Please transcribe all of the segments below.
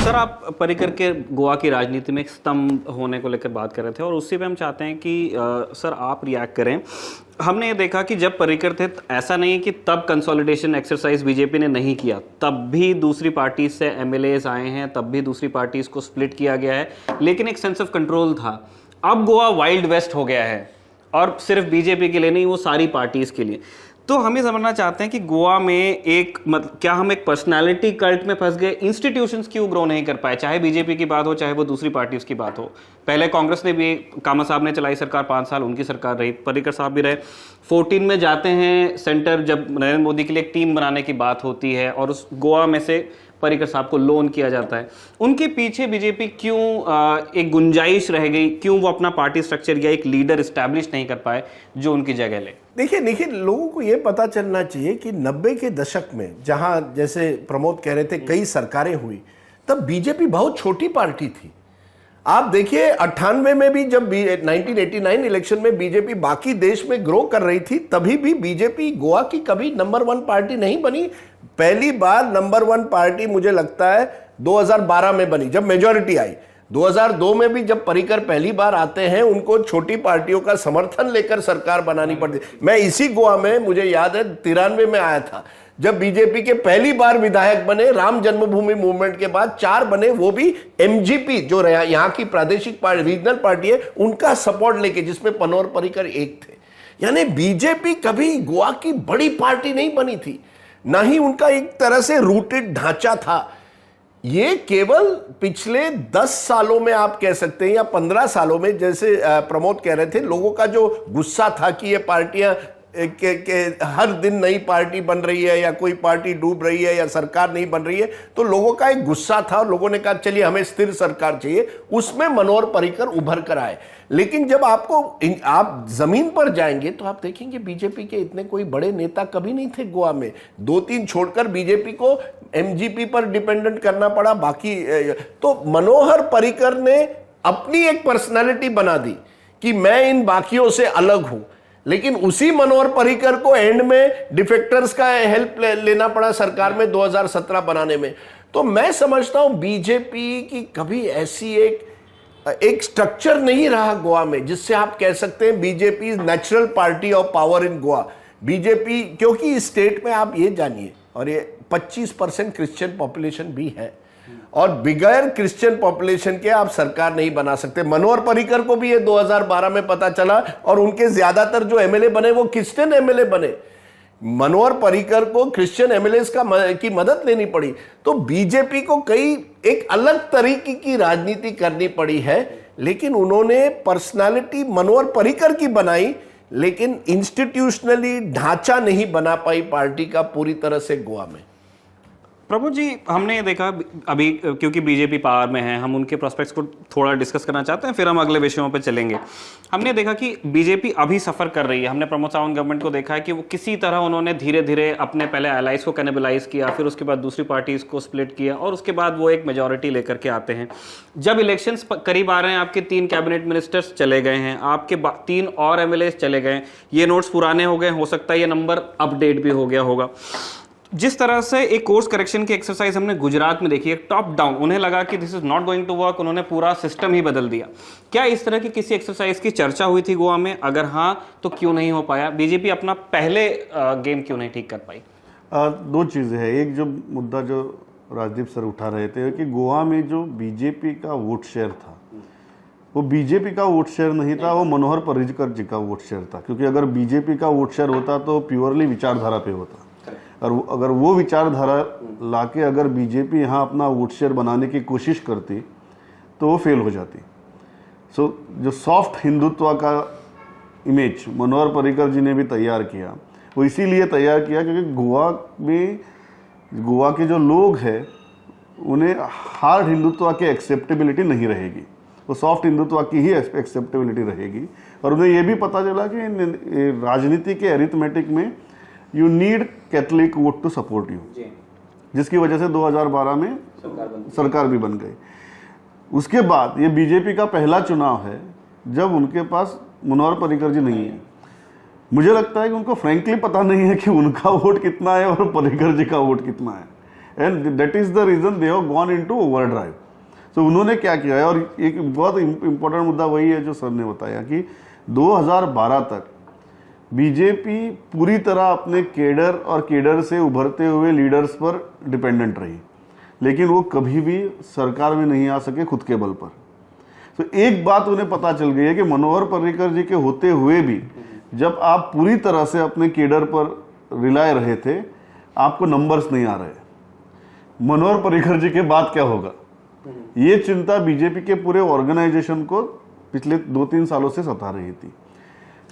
Sir, आप पर्रिकर के गोवा की राजनीति में एक स्तंभ होने को लेकर बात कर रहे थे और उसी पे हम चाहते हैं कि सर आप रिएक्ट करें। हमने ये देखा कि जब पर्रिकर थे ऐसा नहीं कि तब कंसोलिडेशन एक्सरसाइज बीजेपी ने नहीं किया, तब भी दूसरी पार्टी से एमएलएज आए हैं, तब भी दूसरी पार्टीज को स्प्लिट किया गया है, लेकिन एक सेंस ऑफ कंट्रोल था। अब गोवा वाइल्ड वेस्ट हो गया है और सिर्फ बीजेपी के लिए नहीं, वो सारी पार्टीज के लिए। तो हम ये समझना चाहते हैं कि गोवा में एक क्या हम एक पर्सनालिटी कल्ट में फंस गए? इंस्टीट्यूशंस क्यों ग्रो नहीं कर पाए? चाहे बीजेपी की बात हो, चाहे वो दूसरी पार्टीज की बात हो। पहले कांग्रेस ने भी, कामा साहब ने चलाई सरकार 5 साल, उनकी सरकार रही, पर्रिकर साहब भी रहे। 14 में जाते हैं सेंटर, जब नरेंद्र मोदी के लिए एक टीम बनाने की बात होती है और उस गोवा में से पर्रिकर साहब को लोन किया जाता है। उनके पीछे बीजेपी क्यों एक गुंजाइश रह गई? क्यों वो अपना पार्टी स्ट्रक्चर या एक लीडर एस्टैब्लिश नहीं कर पाए जो उनकी जगह ले? देखिए निखिल, लोगों को ये पता चलना चाहिए कि 90 के दशक में, जहां जैसे प्रमोद कह रहे थे कई सरकारें हुई, तब बीजेपी बहुत छोटी पार्टी थी। आप देखिए 98 में भी, जब 1989 इलेक्शन में बीजेपी बाकी देश में ग्रो कर रही थी, तभी भी बीजेपी गोवा की कभी नंबर 1 पार्टी नहीं बनी। पहली बार नंबर 1 पार्टी मुझे लगता है 2012 में बनी, जब मेजॉरिटी आई। 2002 में भी जब पर्रिकर पहली बार आते हैं, उनको छोटी पार्टियों का समर्थन लेकर सरकार बनानी पड़ती। मैं इसी गोवा में, मुझे याद है 93 में आया था, जब बीजेपी के पहली बार विधायक बने। राम जन्मभूमि मूवमेंट के बाद 4 बने, वो भी एमजीपी जो यहाँ की प्रादेशिक पार्टी, रीजनल पार्टी है, उनका सपोर्ट लेके, जिसमें पनोर पर्रिकर एक थे। यानी बीजेपी कभी गोवा की बड़ी पार्टी नहीं बनी थी, ना ही उनका एक तरह से रूटेड ढांचा था। ये केवल पिछले 10 सालों में आप कह सकते हैं, या 15 सालों में, जैसे प्रमोद कह रहे थे, लोगों का जो गुस्सा था कि ये पार्टियां के हर दिन नई पार्टी बन रही है, या कोई पार्टी डूब रही है, या सरकार नहीं बन रही है, तो लोगों का एक गुस्सा था और लोगों ने कहा चलिए हमें स्थिर सरकार चाहिए। उसमें मनोहर पर्रिकर उभर कर आए। लेकिन जब आप जमीन पर जाएंगे तो आप देखेंगे बीजेपी के इतने कोई बड़े नेता कभी नहीं थे गोवा में। 2-3 छोड़कर बीजेपी को एमजीपी पर डिपेंडेंट करना पड़ा। बाकी तो मनोहर पर्रिकर ने अपनी एक पर्सनालिटी बना दी कि मैं इन बाकियों से अलग हूं। लेकिन उसी मनोहर पर्रिकर को एंड में डिफेक्टर्स का हेल्प लेना पड़ा सरकार में 2017 बनाने में। तो मैं समझता हूं बीजेपी की कभी ऐसी एक स्ट्रक्चर नहीं रहा गोवा में जिससे आप कह सकते हैं BJP is natural party of power in Goa. BJP, क्योंकि इस स्टेट में आप ये जानिए, और ये 25% क्रिश्चियन पॉपुलेशन भी है, और बिगैर क्रिश्चियन पॉपुलेशन के आप सरकार नहीं बना सकते। मनोहर पर्रिकर को भी ये 2012 में पता चला, और उनके ज्यादातर जो एमएलए बने वो क्रिश्चियन एमएलए बने। मनोहर पर्रिकर को क्रिश्चियन एमएलए की मदद लेनी पड़ी। तो बीजेपी को एक अलग तरीके की राजनीति करनी पड़ी है, लेकिन उन्होंने पर्सनालिटी मनोहर पर्रिकर की बनाई, लेकिन इंस्टीट्यूशनली ढांचा नहीं बना पाई पार्टी का पूरी तरह से गोवा में। प्रभु जी, हमने ये देखा अभी, क्योंकि बीजेपी पावर में है, हम उनके प्रोस्पेक्ट्स को थोड़ा डिस्कस करना चाहते हैं, फिर हम अगले विषयों पे चलेंगे। हमने देखा कि बीजेपी अभी सफर कर रही है। हमने प्रमोद सावंत गवर्नमेंट को देखा है कि वो किसी तरह उन्होंने धीरे धीरे अपने पहले एलाइज को कैनिबलाइज किया, फिर उसके बाद दूसरी पार्टीज को स्प्लिट किया, और उसके बाद वो एक मेजोरिटी लेकर के आते हैं। जब इलेक्शंस करीब आ रहे हैं, आपके 3 कैबिनेट मिनिस्टर्स चले गए हैं, आपके 3 और एमएलए चले गए। ये नोट्स पुराने हो गए, हो सकता है ये नंबर अपडेट भी हो गया होगा। जिस तरह से एक कोर्स करेक्शन की एक्सरसाइज हमने गुजरात में देखी, एक टॉप डाउन, उन्हें लगा कि this is not going to work, उन्होंने पूरा सिस्टम ही बदल दिया। क्या इस तरह की किसी एक्सरसाइज की चर्चा हुई थी गोवा में? अगर हाँ, तो क्यों नहीं हो पाया? बीजेपी अपना पहले गेम क्यों नहीं ठीक कर पाई? 2 चीज़ें हैं। एक जो मुद्दा जो राजदीप सर उठा रहे थे कि गोवा में जो बीजेपी का वोट शेयर था, वो बीजेपी का वोट शेयर नहीं था, वो मनोहर पर्रिकर जी का वोट शेयर था। क्योंकि अगर बीजेपी का वोट शेयर होता तो प्योरली विचारधारा पे होता, और अगर वो विचारधारा लाके अगर बीजेपी यहाँ अपना वोट शेयर बनाने की कोशिश करती तो वो फेल हो जाती। सो जो सॉफ्ट हिंदुत्व का इमेज मनोहर पर्रिकर जी ने भी तैयार किया, वो इसीलिए तैयार किया क्योंकि गोवा के जो लोग हैं उन्हें हार्ड हिंदुत्व की एक्सेप्टेबिलिटी नहीं रहेगी, वो सॉफ्ट हिंदुत्व की ही एक्सेप्टेबिलिटी रहेगी। और उन्हें ये भी पता चला कि राजनीति के अरिथमेटिक में you need Catholic vote to support you, जिसकी वजह से 2012 में सरकार भी बन गई। उसके बाद ये बीजेपी का पहला चुनाव है जब उनके पास मनोहर पर्रिकर जी नहीं है। मुझे लगता है कि उनको फ्रैंकली पता नहीं है कि उनका वोट कितना है और पर्रिकर जी का वोट कितना है। And that is the reason they have gone into overdrive. तो उन्होंने क्या किया है, और एक बहुत इंपॉर्टेंट मुद्दा वही है जो सर ने बताया कि 2012 तक बीजेपी पूरी तरह अपने केडर और केडर से उभरते हुए लीडर्स पर डिपेंडेंट रही, लेकिन वो कभी भी सरकार में नहीं आ सके खुद के बल पर। तो एक बात उन्हें पता चल गई है कि मनोहर पर्रिकर जी के होते हुए भी जब आप पूरी तरह से अपने केडर पर रिलाय रहे थे, आपको नंबर्स नहीं आ रहे। मनोहर पर्रिकर जी के बाद क्या होगा, ये चिंता बीजेपी के पूरे ऑर्गेनाइजेशन को पिछले 2-3 सालों से सता रही थी।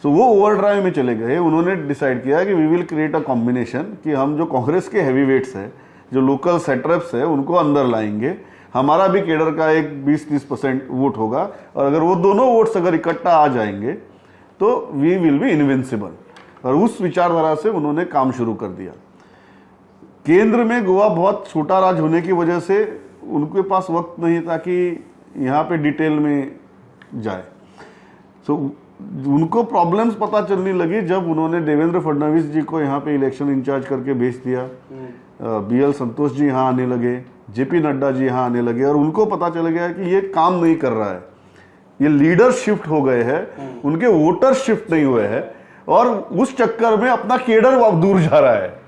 तो वो ओवरड्राइव में चले गए। उन्होंने डिसाइड किया कि we will create a combination, कि हम जो कांग्रेस के हैवी वेट्स है, जो लोकल सेटअप्स है, उनको अंदर लाएंगे, हमारा भी केडर का एक 20-30% वोट होगा, और अगर वो दोनों वोट्स अगर इकट्ठा आ जाएंगे तो वी विल बी इनविंसिबल। और उस विचारधारा से उन्होंने काम शुरू कर दिया। केंद्र में गोवा बहुत छोटा राज्य होने की वजह से उनके पास वक्त नहीं था कि यहाँ पे डिटेल में जाए। तो उनको प्रॉब्लम्स पता चलने लगी जब उन्होंने देवेंद्र फडणवीस जी को यहाँ पे इलेक्शन इंचार्ज करके भेज दिया, BL संतोष जी यहाँ आने लगे, JP नड्डा जी यहाँ आने लगे, और उनको पता चल गया कि ये काम नहीं कर रहा है, ये लीडर शिफ्ट हो गए हैं, उनके वोटर शिफ्ट नहीं हुए हैं, और उस चक्कर में अपना केडर दूर जा रहा है।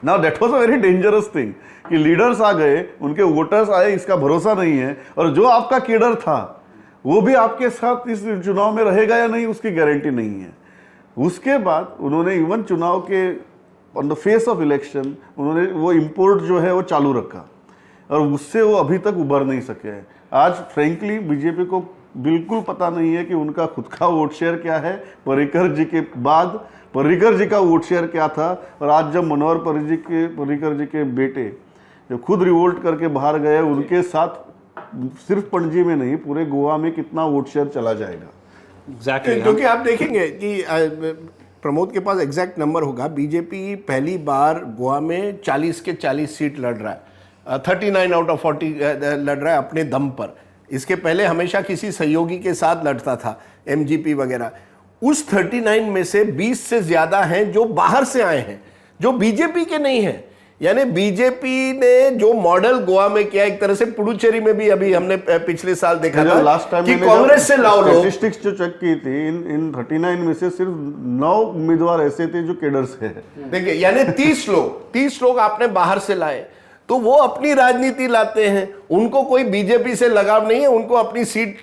Now that was a very dangerous thing कि लीडर्स आ गए, उनके वोटर्स आए, इसका भरोसा नहीं है, और जो आपका केडर था वो भी आपके साथ इस चुनाव में रहेगा या नहीं, उसकी गारंटी नहीं है। उसके बाद उन्होंने इवन चुनाव के on the face of election उन्होंने वो इंपोर्ट जो है वो चालू रखा, और उससे वो अभी तक उभर नहीं सके हैं। आज फ्रेंकली बीजेपी को बिल्कुल पता नहीं है कि उनका खुद का वोट शेयर क्या है, पर्रिकर जी के बाद पर्रिकर जी का वोट शेयर क्या था, और आज जब मनोहर पर्रिकर जी के बेटे जब खुद रिवोल्ट करके बाहर गए, उनके साथ सिर्फ पणजी में नहीं पूरे गोवा में कितना वोट शेयर चला जाएगा। एग्जैक्टली, क्योंकि आप देखेंगे कि प्रमोद के पास एग्जैक्ट नंबर होगा, बीजेपी पहली बार गोवा में 40 के 40 सीट लड़ रहा है, 39 आउट ऑफ 40 लड़ रहा है अपने दम पर। इसके पहले हमेशा किसी सहयोगी के साथ लड़ता था, MGP वगैरह। उस 39 में से 20 से ज्यादा हैं जो बाहर से आए हैं, जो बीजेपी के नहीं हैं। यानी बीजेपी ने जो मॉडल गोवा में किया, एक तरह से पुडुचेरी में भी अभी हमने पिछले साल देखा था लास्ट टाइम कि कांग्रेस से लाओ लोग। स्टैटिस्टिक्स जो चेक की थी, इन 39 में से सिर्फ 9 उम्मीदवार ऐसे थे जो केडर से है। देखिए, यानी 30 लोग आपने बाहर से लाए, तो वो अपनी राजनीति लाते हैं, उनको कोई बीजेपी से लगाव नहीं है, उनको अपनी सीट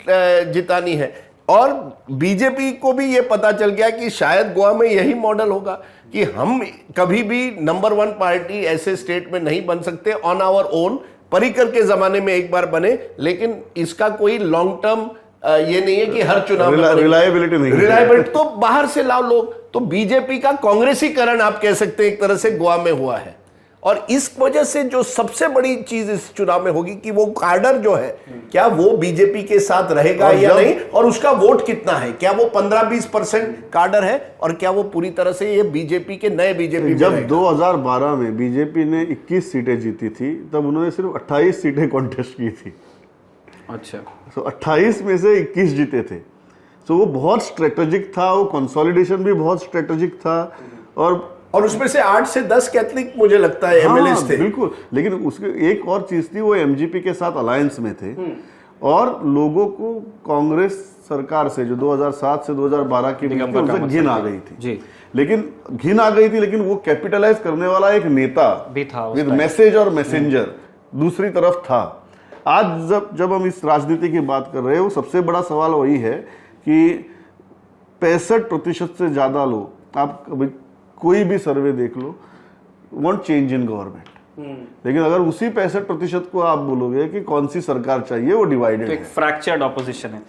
जितानी है। और बीजेपी को भी ये पता चल गया कि शायद गोवा में यही मॉडल होगा कि हम कभी भी नंबर 1 पार्टी ऐसे स्टेट में नहीं बन सकते ऑन आवर ओन। पर्रिकर के जमाने में एक बार बने, लेकिन इसका कोई लॉन्ग टर्म ये नहीं है कि हर चुनाव में रिलायबिलिटी नहीं, रिलायबिलिटी तो बाहर से लाओ लोग। तो बीजेपी का कांग्रेसीकरण आप कह सकते हैं एक तरह से गोवा में हुआ है। और इस वजह से जो सबसे बड़ी चीज इस चुनाव में होगी कि वो कार्डर जो है, क्या वो बीजेपी के साथ रहेगा या नहीं, और उसका वोट कितना है, क्या वो 15-20% कार्डर है, और क्या वो पूरी तरह से ये बीजेपी के नए बीजेपी। जब 2012 में बीजेपी ने 21 सीटें जीती थी, तब उन्होंने सिर्फ 28 सीटें कॉन्टेस्ट की थी। अच्छा, तो 28 में से 21 जीते थे। तो वो बहुत स्ट्रेटेजिक था, वो कंसोलिडेशन भी बहुत स्ट्रेटेजिक था, और उसमें से 8 से 10 कैथलिक मुझे लगता है MLAs थे। बिल्कुल, लेकिन उसके एक और चीज थी, वो MGP के साथ अलायंस में थे, और लोगों को कांग्रेस सरकार से जो 2007 से 2012 की उनसे घिन आ गई थी जी। लेकिन घिन आ गई थी, लेकिन वो कैपिटलाइज करने वाला एक नेता भी था विद मैसेज और मैसेंजर दूसरी तरफ था। आज जब हम इस राजनीति की बात कर रहे हैं, वो सबसे बड़ा सवाल वही है कि 65% से ज्यादा लोग, आप कभी कोई भी सर्वे देख लो, वांट चेंज इन गवर्नमेंट। लेकिन अगर उसी 65% को आप बोलोगे कि कौन सी सरकार चाहिए, वो डिवाइडेड है, तो एक फ्रैक्चर्ड ऑपोजिशन है।